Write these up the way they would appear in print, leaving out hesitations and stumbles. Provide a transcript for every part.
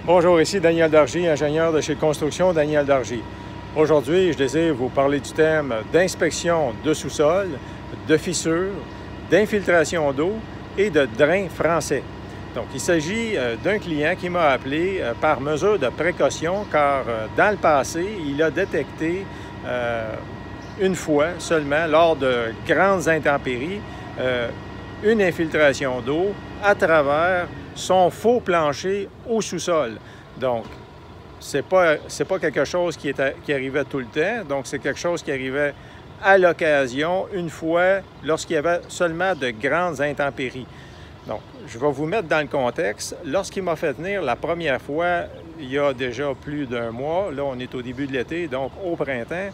Bonjour, ici Daniel Dargy, ingénieur de chez Construction Daniel Dargy. Aujourd'hui, je désire vous parler du thème d'inspection de sous-sol, de fissures, d'infiltration d'eau et de drain français. Donc, il s'agit d'un client qui m'a appelé par mesure de précaution car dans le passé, il a détecté une fois seulement, lors de grandes intempéries, une infiltration d'eau à travers son faux plancher au sous-sol. Donc, c'est pas quelque chose qui arrivait tout le temps. Donc, c'est quelque chose qui arrivait à l'occasion, une fois, lorsqu'il y avait seulement de grandes intempéries. Donc, je vais vous mettre dans le contexte. Lorsqu'il m'a fait venir la première fois, il y a déjà plus d'un mois, là, on est au début de l'été, donc au printemps,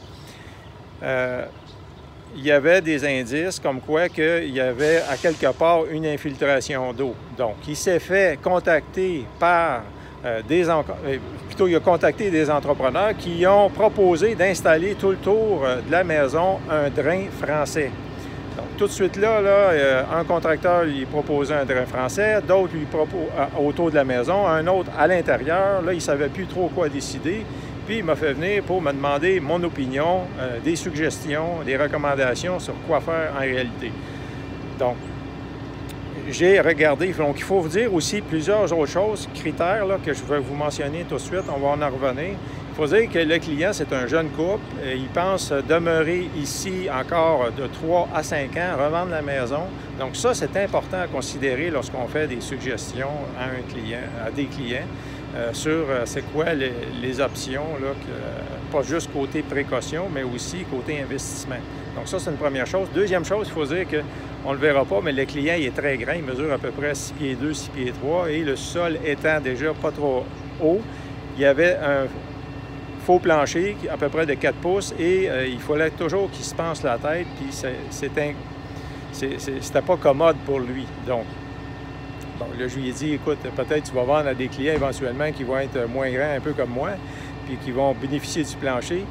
il y avait des indices comme quoi qu'il y avait à quelque part une infiltration d'eau. Donc, il s'est fait contacter par il a contacté des entrepreneurs qui ont proposé d'installer tout le tour de la maison un drain français. Donc, tout de suite là, un contracteur lui proposait un drain français, d'autres lui proposent autour de la maison, un autre à l'intérieur. Là, il ne savait plus trop quoi décider. Puis, il m'a fait venir pour me demander mon opinion, des suggestions, des recommandations sur quoi faire en réalité. Donc, j'ai regardé. Donc, il faut vous dire aussi plusieurs autres choses, critères là, que je vais vous mentionner tout de suite. On va en revenir. Il faut dire que le client, c'est un jeune couple. Il pense demeurer ici encore de 3 à 5 ans, revendre la maison. Donc, ça, c'est important à considérer lorsqu'on fait des suggestions à des clients. Sur c'est quoi les options, là, pas juste côté précaution, mais aussi côté investissement. Donc ça, c'est une première chose. Deuxième chose, il faut dire qu'on ne le verra pas, mais le client il est très grand, il mesure à peu près 6 pieds 2, 6 pieds 3, et le sol étant déjà pas trop haut, il y avait un faux plancher à peu près de 4 pouces, et il fallait toujours qu'il se pense la tête, puis c'était pas commode pour lui. Donc, bon, là, je lui ai dit, écoute, peut-être tu vas vendre à des clients éventuellement qui vont être moins grands, un peu comme moi, puis qui vont bénéficier du plancher,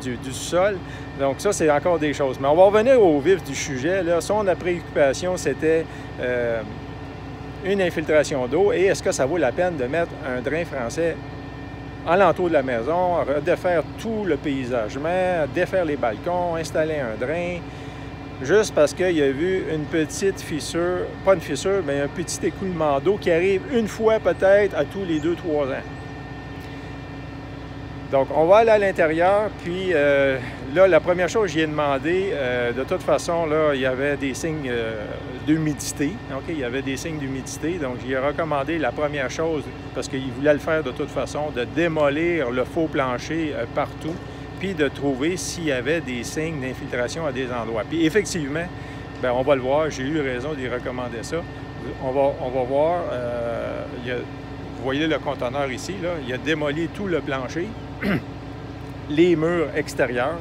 du sol. Donc ça, c'est encore des choses. Mais on va revenir au vif du sujet. Là, son préoccupation, c'était une infiltration d'eau. Et est-ce que ça vaut la peine de mettre un drain français alentour de la maison, défaire tout le paysagement, défaire les balcons, installer un drain, juste parce qu'il a vu une petite fissure, pas une fissure, mais un petit écoulement d'eau qui arrive une fois peut-être à tous les 2-3 ans. Donc, on va aller à l'intérieur, puis là, la première chose que j'y ai demandé, de toute façon, là, il y avait des signes d'humidité. OK? Il y avait des signes d'humidité, donc j'y ai recommandé la première chose, parce qu'il voulait le faire de toute façon, de démolir le faux plancher partout, puis de trouver s'il y avait des signes d'infiltration à des endroits. Puis effectivement, bien, on va le voir, j'ai eu raison d'y recommander ça. On va voir, vous voyez le conteneur ici, là, il a démoli tout le plancher, les murs extérieurs,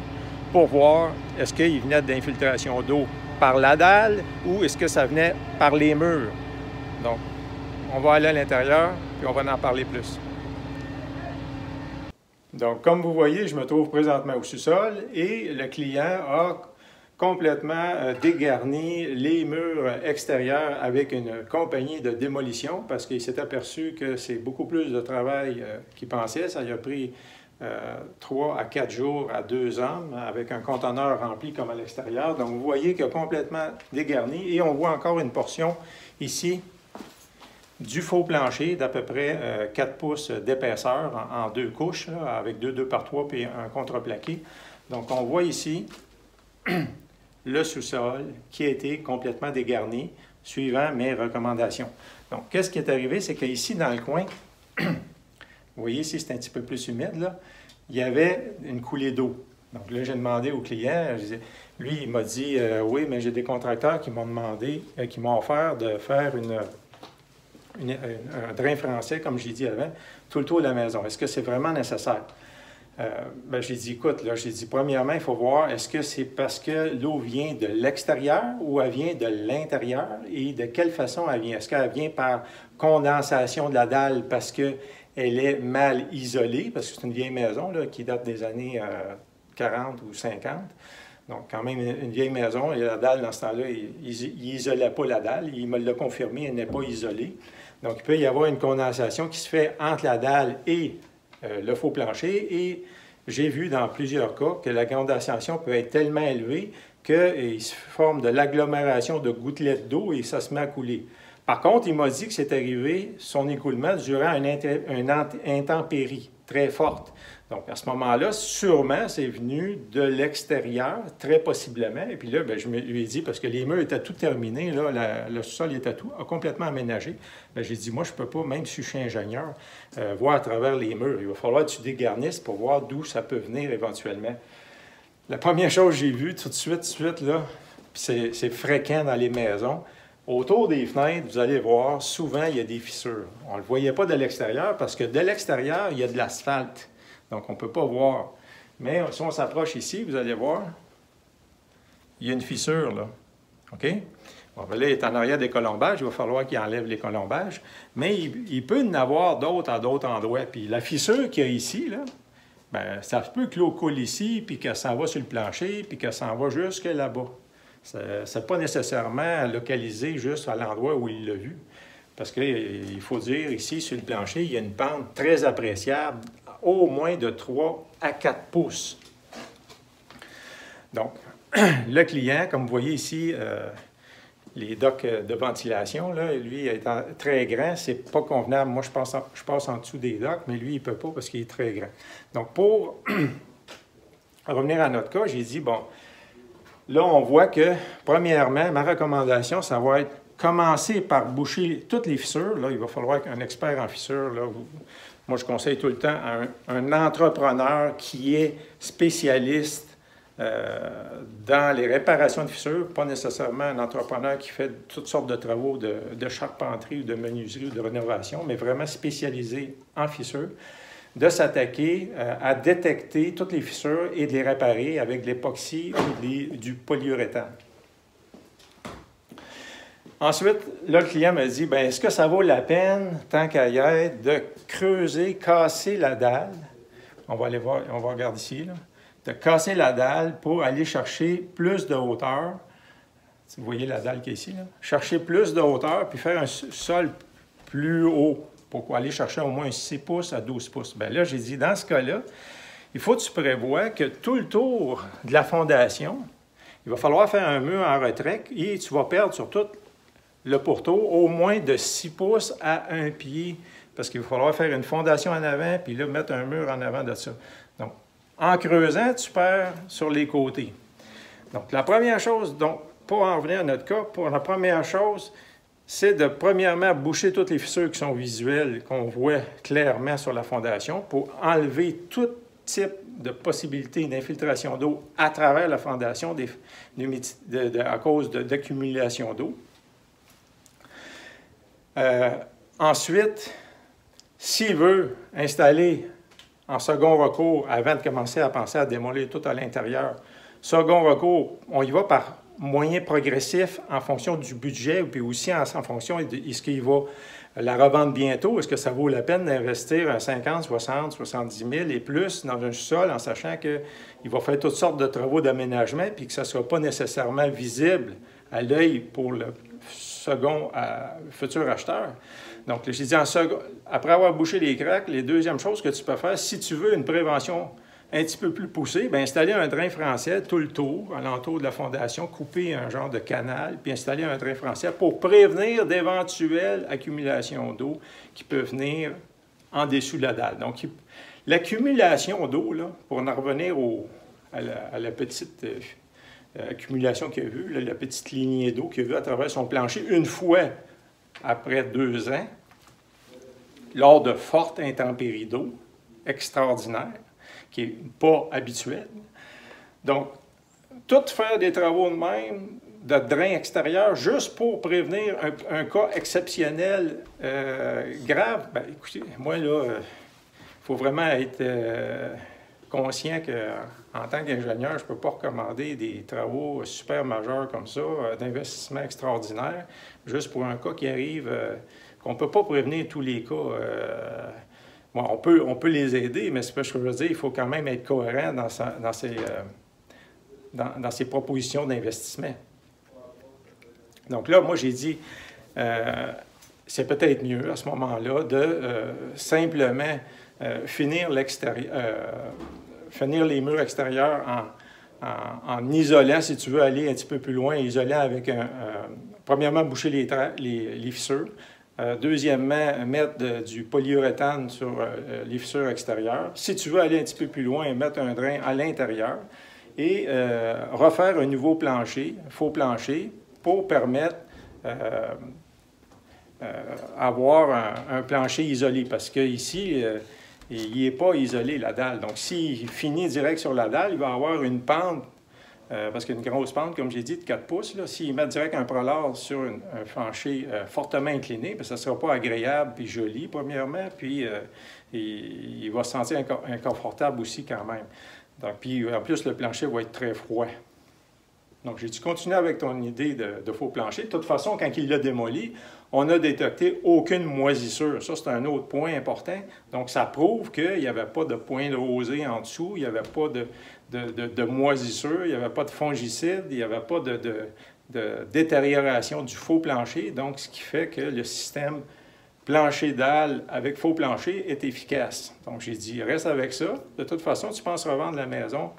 pour voir est-ce qu'il venait d'infiltration d'eau par la dalle ou est-ce que ça venait par les murs. Donc, on va aller à l'intérieur, puis on va en parler plus. Donc, comme vous voyez, je me trouve présentement au sous-sol et le client a complètement dégarni les murs extérieurs avec une compagnie de démolition parce qu'il s'est aperçu que c'est beaucoup plus de travail qu'il pensait. Ça lui a pris 3 à 4 jours à 2 hommes avec un conteneur rempli comme à l'extérieur. Donc, vous voyez qu'il a complètement dégarni et on voit encore une portion ici du faux plancher d'à peu près 4 pouces d'épaisseur en 2 couches, là, avec 2 par 3 puis un contreplaqué. Donc, on voit ici le sous-sol qui a été complètement dégarni suivant mes recommandations. Donc, qu'est-ce qui est arrivé? C'est qu'ici, dans le coin, vous voyez ici, c'est un petit peu plus humide, là, il y avait une coulée d'eau. Donc là, j'ai demandé au client, lui, il m'a dit oui, mais j'ai des contracteurs qui m'ont demandé, qui m'ont offert de faire un drain français, comme j'ai dit avant, tout le tour de la maison. Est-ce que c'est vraiment nécessaire? Ben, j'ai dit, écoute, là, j'ai dit, premièrement, il faut voir, est-ce que c'est parce que l'eau vient de l'extérieur ou elle vient de l'intérieur et de quelle façon elle vient? Est-ce qu'elle vient par condensation de la dalle parce qu'elle est mal isolée, parce que c'est une vieille maison là, qui date des années 40 ou 50. Donc, quand même, une vieille maison, et la dalle, dans ce temps-là, il n'isolait pas la dalle. Il me l'a confirmé, elle n'est pas isolée. Donc, il peut y avoir une condensation qui se fait entre la dalle et le faux plancher. Et j'ai vu dans plusieurs cas que la condensation peut être tellement élevée qu'il se forme de l'agglomération de gouttelettes d'eau et ça se met à couler. Par contre, il m'a dit que c'est arrivé, son écoulement, durant une intempérie très forte. Donc, à ce moment-là, sûrement, c'est venu de l'extérieur, très possiblement. Et puis là, bien, je lui ai dit, parce que les murs étaient tout terminés, là, le sol était tout complètement aménagé. J'ai dit, moi, je ne peux pas, même si je suis ingénieur, voir à travers les murs. Il va falloir que tu dégarnisses pour voir d'où ça peut venir éventuellement. La première chose que j'ai vue tout de suite, là, c'est fréquent dans les maisons. Autour des fenêtres, vous allez voir, souvent, il y a des fissures. On ne le voyait pas de l'extérieur parce que de l'extérieur, il y a de l'asphalte. Donc, on ne peut pas voir. Mais si on s'approche ici, vous allez voir, il y a une fissure, là. OK? Bon, ben là, il est en arrière des colombages. Il va falloir qu'il enlève les colombages. Mais il peut y en avoir d'autres à d'autres endroits. Puis la fissure qu'il y a ici, là, bien, ça se peut que l'eau coule ici, puis qu'elle s'en va sur le plancher, puis qu'elle s'en va jusque là-bas. Ce n'est pas nécessairement localisé juste à l'endroit où il l'a vu. Parce qu'il faut dire, ici, sur le plancher, il y a une pente très appréciable, au moins de 3 à 4 pouces. Donc, le client, comme vous voyez ici, les docks de ventilation, là, lui, étant très grand, c'est pas convenable. Moi, je passe en dessous des docks, mais lui, il ne peut pas parce qu'il est très grand. Donc, pour revenir à notre cas, j'ai dit, bon, là, on voit que, premièrement, ma recommandation, ça va être commencer par boucher toutes les fissures. Là, il va falloir qu'un expert en fissures, là, moi, je conseille tout le temps à un entrepreneur qui est spécialiste dans les réparations de fissures, pas nécessairement un entrepreneur qui fait toutes sortes de travaux de charpenterie ou de menuiserie ou de rénovation, mais vraiment spécialisé en fissures, de s'attaquer à détecter toutes les fissures et de les réparer avec de l'époxy ou du polyuréthane. Ensuite, là, le client m'a dit, bien, est-ce que ça vaut la peine, tant qu'à y être, de creuser, casser la dalle? On va aller voir, on va regarder ici, là. De casser la dalle pour aller chercher plus de hauteur. Vous voyez la dalle qui est ici, là? Chercher plus de hauteur, puis faire un sol plus haut, pour aller chercher au moins 6 pouces à 12 pouces. Bien là, j'ai dit, dans ce cas-là, il faut que tu prévois que tout le tour de la fondation, il va falloir faire un mur en retrait et tu vas perdre sur tout le pourtour au moins de 6 pouces à 1 pied, parce qu'il va falloir faire une fondation en avant, puis là, mettre un mur en avant de ça. Donc, en creusant, tu perds sur les côtés. Donc, la première chose, donc, pour en revenir à notre cas, pour la première chose, c'est de, premièrement, boucher toutes les fissures qui sont visuelles, qu'on voit clairement sur la fondation, pour enlever tout type de possibilité d'infiltration d'eau à travers la fondation à cause d'accumulation d'eau. Ensuite, s'il veut installer en second recours, avant de commencer à penser à démolir tout à l'intérieur, second recours, on y va par moyen progressif en fonction du budget, puis aussi en fonction de est-ce qu'il va la revendre bientôt, est-ce que ça vaut la peine d'investir 50, 60, 70 000 et plus dans un sol en sachant qu'il va faire toutes sortes de travaux d'aménagement puis que ça ne sera pas nécessairement visible à l'œil pour le second futur acheteur. Donc, j'ai dit, après avoir bouché les craques, les deuxièmes choses que tu peux faire, si tu veux une prévention un petit peu plus poussée, bien, installer un drain français tout le tour, alentour de la fondation, couper un genre de canal, puis installer un drain français pour prévenir d'éventuelles accumulations d'eau qui peuvent venir en dessous de la dalle. Donc, l'accumulation d'eau, là, pour en revenir à la petite accumulation qu'il y a vue, là, la petite lignée d'eau qu'il y a vue à travers son plancher, une fois après 2 ans, lors de fortes intempéries d'eau extraordinaires, qui n'est pas habituel. Donc, tout faire des travaux de même, de drain extérieur, juste pour prévenir un cas exceptionnel grave, bien, écoutez, moi, là, il faut vraiment être conscient qu'en tant qu'ingénieur, je ne peux pas recommander des travaux super majeurs comme ça, d'investissement extraordinaire, juste pour un cas qui arrive, qu'on ne peut pas prévenir tous les cas. Bon, on peut les aider, mais ce que je veux dire, il faut quand même être cohérent dans ses propositions d'investissement. Donc là, moi, j'ai dit, c'est peut-être mieux à ce moment-là de simplement finir les murs extérieurs en isolant, si tu veux aller un petit peu plus loin, isolant avec premièrement, boucher les fissures. Deuxièmement, mettre du polyuréthane sur les fissures extérieures. Si tu veux aller un petit peu plus loin, mettre un drain à l'intérieur et refaire un nouveau plancher, faux plancher, pour permettre avoir un plancher isolé. Parce qu'ici, il n'est pas isolé, la dalle. Donc, s'il finit direct sur la dalle, il va avoir une pente, parce qu'il y a une grosse pente, comme j'ai dit, de 4 pouces. S'il met direct un prolard sur un plancher fortement incliné, bien, ça ne sera pas agréable puis joli, premièrement, puis il va se sentir inconfortable aussi quand même. Donc, puis en plus, le plancher va être très froid. Donc, j'ai dû continuer avec ton idée de faux plancher. De toute façon, quand il l'a démoli, on n'a détecté aucune moisissure. Ça, c'est un autre point important. Donc, ça prouve qu'il n'y avait pas de point de rosée en dessous, il n'y avait pas de moisissure, il n'y avait pas de fongicide, il n'y avait pas de détérioration du faux plancher. Donc, ce qui fait que le système plancher-dalle avec faux plancher est efficace. Donc, j'ai dit, reste avec ça. De toute façon, tu penses revendre la maison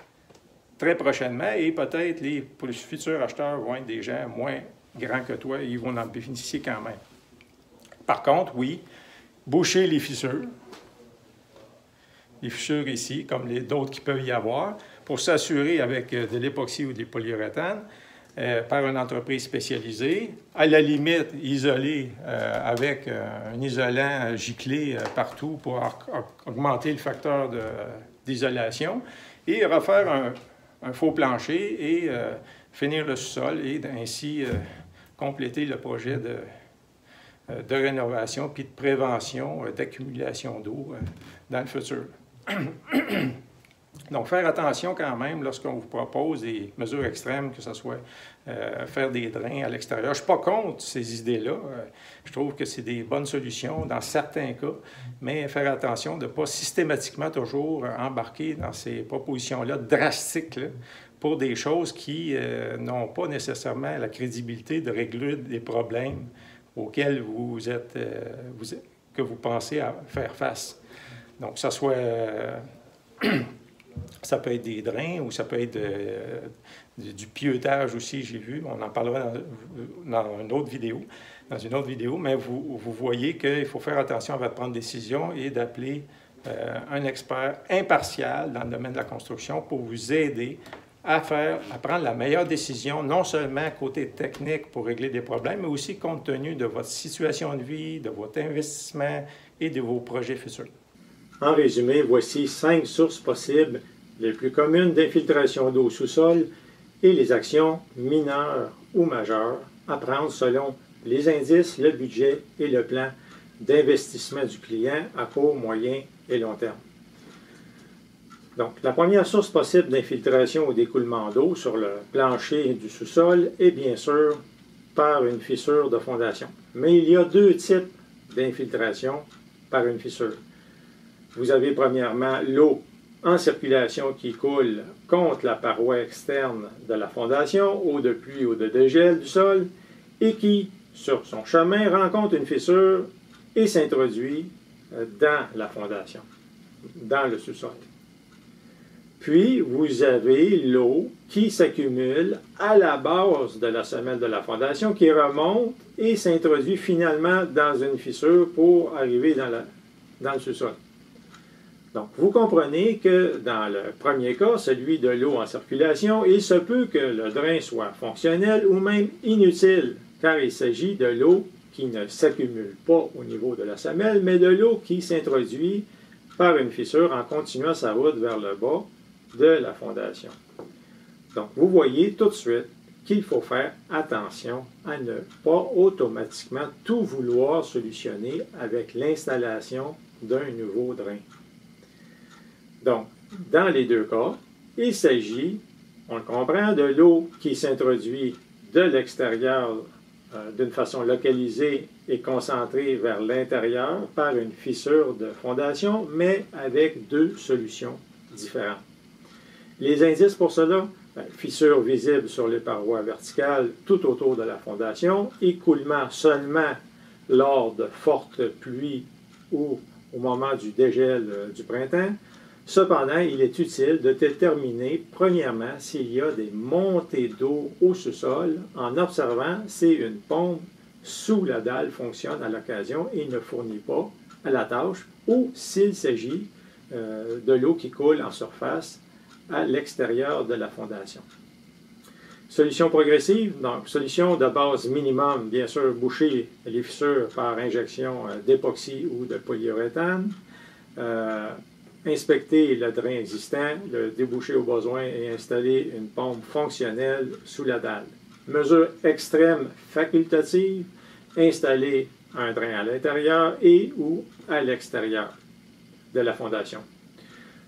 très prochainement et peut-être pour les futurs acheteurs vont être des gens moins grands que toi et ils vont en bénéficier quand même. Par contre, oui, boucher les fissures ici, comme d'autres qui peuvent y avoir, pour s'assurer avec de l'époxy ou des polyuréthanes par une entreprise spécialisée, à la limite isoler avec un isolant giclé partout pour augmenter le facteur d'isolation et refaire un faux plancher et finir le sous-sol et ainsi compléter le projet de rénovation puis de prévention d'accumulation d'eau dans le futur. Donc, faire attention quand même lorsqu'on vous propose des mesures extrêmes, que ce soit faire des drains à l'extérieur. Je ne suis pas contre ces idées-là. Je trouve que c'est des bonnes solutions dans certains cas, mais faire attention de ne pas systématiquement toujours embarquer dans ces propositions-là drastiques là, pour des choses qui n'ont pas nécessairement la crédibilité de régler des problèmes auxquels que vous pensez à faire face. Donc, ça soit... ça peut être des drains ou ça peut être du pieutage aussi, j'ai vu. On en parlera dans une autre vidéo. Mais vous voyez qu'il faut faire attention à prendre des décisions et d'appeler un expert impartial dans le domaine de la construction pour vous aider à prendre la meilleure décision, non seulement côté technique pour régler des problèmes, mais aussi compte tenu de votre situation de vie, de votre investissement et de vos projets futurs. En résumé, voici 5 sources possibles les plus communes d'infiltration d'eau au sous-sol et les actions mineures ou majeures à prendre selon les indices, le budget et le plan d'investissement du client à court, moyen et long terme. Donc, la première source possible d'infiltration ou d'écoulement d'eau sur le plancher du sous-sol est bien sûr par une fissure de fondation. Mais il y a 2 types d'infiltration par une fissure. Vous avez premièrement l'eau en circulation qui coule contre la paroi externe de la fondation, eau de pluie ou de dégel du sol, et qui, sur son chemin, rencontre une fissure et s'introduit dans la fondation, dans le sous-sol. Puis, vous avez l'eau qui s'accumule à la base de la semelle de la fondation, qui remonte et s'introduit finalement dans une fissure pour arriver dans le sous-sol. Donc, vous comprenez que dans le premier cas, celui de l'eau en circulation, il se peut que le drain soit fonctionnel ou même inutile, car il s'agit de l'eau qui ne s'accumule pas au niveau de la semelle, mais de l'eau qui s'introduit par une fissure en continuant sa route vers le bas de la fondation. Donc, vous voyez tout de suite qu'il faut faire attention à ne pas automatiquement tout vouloir solutionner avec l'installation d'un nouveau drain. Donc, dans les 2 cas, il s'agit, on le comprend, de l'eau qui s'introduit de l'extérieur d'une façon localisée et concentrée vers l'intérieur par une fissure de fondation, mais avec 2 solutions différentes. Les indices pour cela, fissure visible sur les parois verticales tout autour de la fondation, écoulement seulement lors de fortes pluies ou au moment du dégel du printemps. Cependant, il est utile de déterminer, premièrement, s'il y a des montées d'eau au sous-sol en observant si une pompe sous la dalle fonctionne à l'occasion et ne fournit pas à la tâche, ou s'il s'agit de l'eau qui coule en surface à l'extérieur de la fondation. Solution progressive, donc solution de base minimum, bien sûr, boucher les fissures par injection d'époxy ou de polyuréthane, inspecter le drain existant, le déboucher au besoin et installer une pompe fonctionnelle sous la dalle. Mesure extrême facultative, installer un drain à l'intérieur et ou à l'extérieur de la fondation.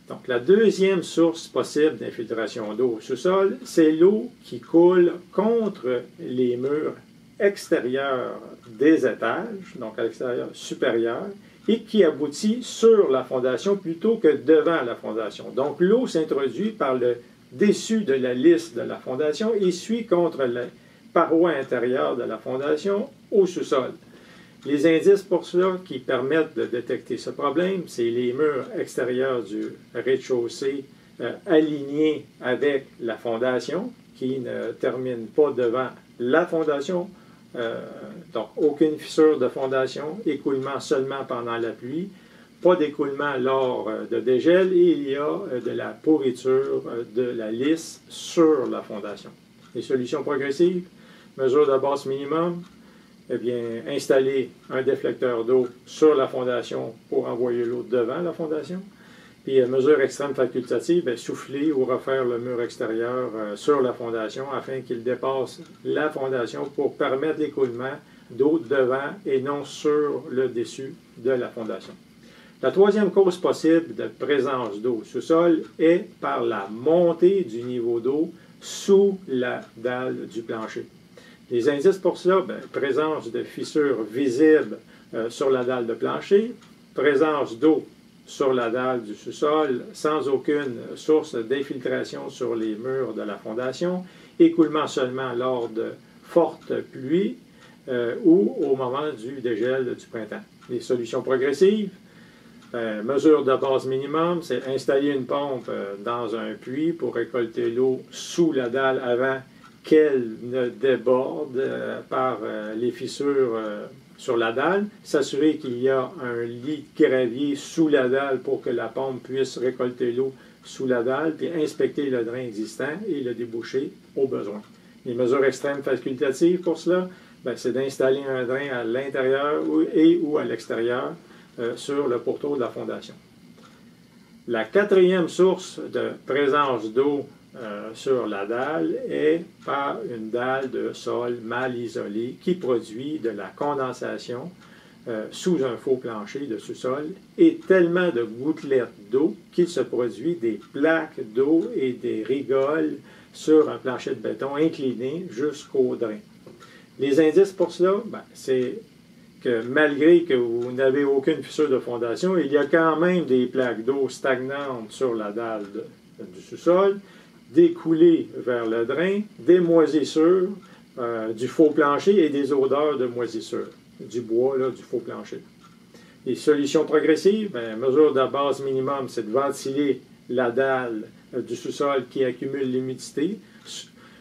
Donc, la deuxième source possible d'infiltration d'eau au sous-sol, c'est l'eau qui coule contre les murs extérieurs des étages, donc à l'extérieur supérieur, et qui aboutit sur la fondation plutôt que devant la fondation. Donc, l'eau s'introduit par le dessus de la lisse de la fondation et suit contre les parois intérieures de la fondation au sous-sol. Les indices pour cela qui permettent de détecter ce problème, c'est les murs extérieurs du rez-de-chaussée alignés avec la fondation, qui ne terminent pas devant la fondation, donc aucune fissure de fondation, écoulement seulement pendant la pluie, pas d'écoulement lors de dégel, et il y a de la pourriture de la lisse sur la fondation. Les solutions progressives, mesure de base minimum, eh bien, installer un déflecteur d'eau sur la fondation pour envoyer l'eau devant la fondation. Puis, mesure extrême facultative, bien, souffler ou refaire le mur extérieur sur la fondation afin qu'il dépasse la fondation pour permettre l'écoulement d'eau devant et non sur le dessus de la fondation. La troisième cause possible de présence d'eau au sous-sol est par la montée du niveau d'eau sous la dalle du plancher. Les indices pour cela, bien, présence de fissures visibles sur la dalle de plancher, présence d'eau sur la dalle du sous-sol sans aucune source d'infiltration sur les murs de la fondation, écoulement seulement lors de fortes pluies ou au moment du dégel du printemps. Les solutions progressives, mesure de base minimum, c'est installer une pompe dans un puits pour récolter l'eau sous la dalle avant qu'elle ne déborde par les fissures sur la dalle, s'assurer qu'il y a un lit de gravier sous la dalle pour que la pompe puisse récolter l'eau sous la dalle, puis inspecter le drain existant et le déboucher au besoin. Les mesures extrêmes facultatives pour cela, c'est d'installer un drain à l'intérieur ou à l'extérieur sur le pourtour de la fondation. La quatrième source de présence d'eau sur la dalle est par une dalle de sol mal isolée qui produit de la condensation sous un faux plancher de sous-sol et tellement de gouttelettes d'eau qu'il se produit des plaques d'eau et des rigoles sur un plancher de béton incliné jusqu'au drain. Les indices pour cela, c'est que malgré que vous n'avez aucune fissure de fondation, il y a quand même des plaques d'eau stagnantes sur la dalle du sous-sol, des coulées vers le drain, des moisissures, du faux plancher et des odeurs de moisissure, du bois, là, du faux plancher. Les solutions progressives, mesure de base minimum, c'est de ventiler la dalle du sous-sol qui accumule l'humidité,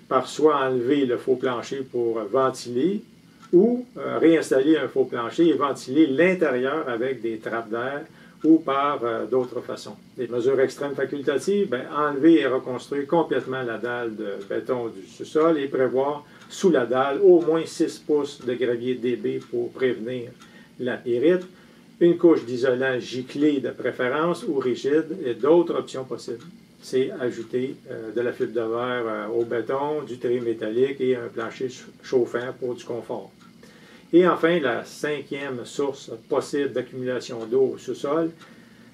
par soit enlever le faux plancher pour ventiler, ou réinstaller un faux plancher et ventiler l'intérieur avec des trappes d'air ou par d'autres façons. Les mesures extrêmes facultatives, enlever et reconstruire complètement la dalle de béton du sous-sol et prévoir sous la dalle au moins 6 pouces de gravier DB pour prévenir la pyrite, une couche d'isolant giclé de préférence ou rigide et d'autres options possibles. C'est ajouter de la fibre de verre au béton, du tri métallique et un plancher chauffant pour du confort. Et enfin, la cinquième source possible d'accumulation d'eau au sous-sol,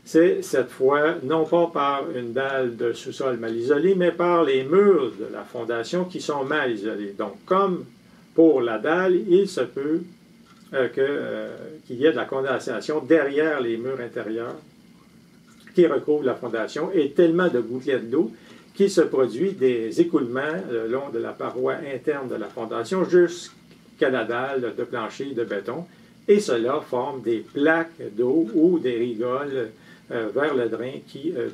c'est cette fois non pas par une dalle de sous-sol mal isolée, mais par les murs de la fondation qui sont mal isolés. Donc, comme pour la dalle, il se peut qu'il y ait de la condensation derrière les murs intérieurs qui recouvrent la fondation et tellement de gouttelettes d'eau qu'il se produit des écoulements le long de la paroi interne de la fondation jusqu'à la dalle de plancher de béton et cela forme des plaques d'eau ou des rigoles vers le drain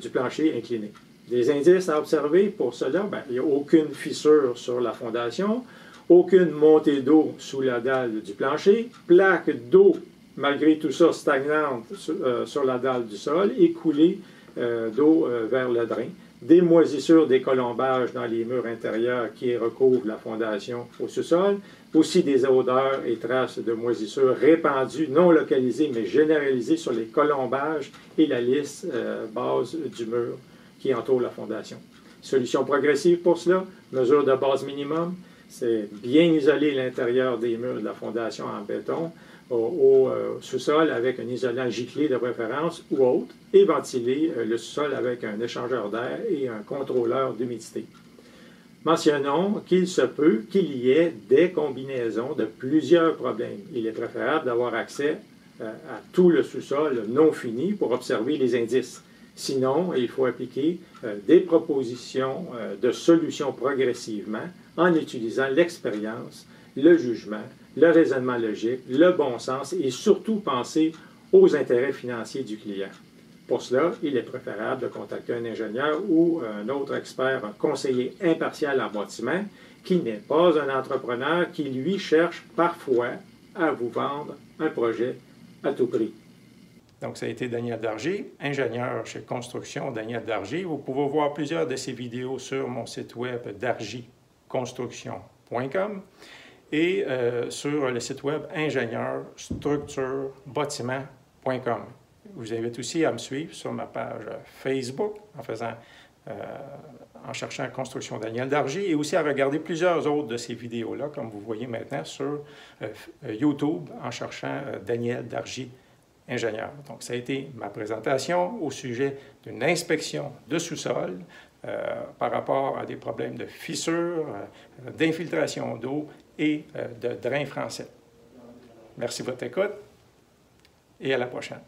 du plancher incliné. Des indices à observer pour cela, il n'y a aucune fissure sur la fondation, aucune montée d'eau sous la dalle du plancher, plaque d'eau, malgré tout ça, stagnante sur la dalle du sol et coulée d'eau vers le drain, des moisissures des colombages dans les murs intérieurs qui recouvrent la fondation au sous-sol, aussi des odeurs et traces de moisissures répandues, non localisées, mais généralisées sur les colombages et la lisse base du mur qui entoure la fondation. Solution progressive pour cela, mesure de base minimum, c'est bien isoler l'intérieur des murs de la fondation en béton au sous-sol avec un isolant giclé de préférence ou autre et ventiler le sous-sol avec un échangeur d'air et un contrôleur d'humidité. Mentionnons qu'il se peut qu'il y ait des combinaisons de plusieurs problèmes. Il est préférable d'avoir accès à tout le sous-sol non fini pour observer les indices. Sinon, il faut appliquer des propositions de solutions progressivement en utilisant l'expérience, le jugement, le raisonnement logique, le bon sens et surtout penser aux intérêts financiers du client. Pour cela, il est préférable de contacter un ingénieur ou un autre expert, un conseiller impartial en bâtiment qui n'est pas un entrepreneur qui, lui, cherche parfois à vous vendre un projet à tout prix. Donc, ça a été Daniel Dargy, ingénieur chez Construction Daniel Dargy. Vous pouvez voir plusieurs de ses vidéos sur mon site web dargyconstruction.com et sur le site web ingénieurstructurebâtiment.com. Je vous invite aussi à me suivre sur ma page Facebook en cherchant Construction Daniel Dargy et aussi à regarder plusieurs autres de ces vidéos-là, comme vous voyez maintenant sur YouTube en cherchant Daniel Dargy ingénieur. Donc, ça a été ma présentation au sujet d'une inspection de sous-sol par rapport à des problèmes de fissures, d'infiltration d'eau et de drain français. Merci de votre écoute et à la prochaine.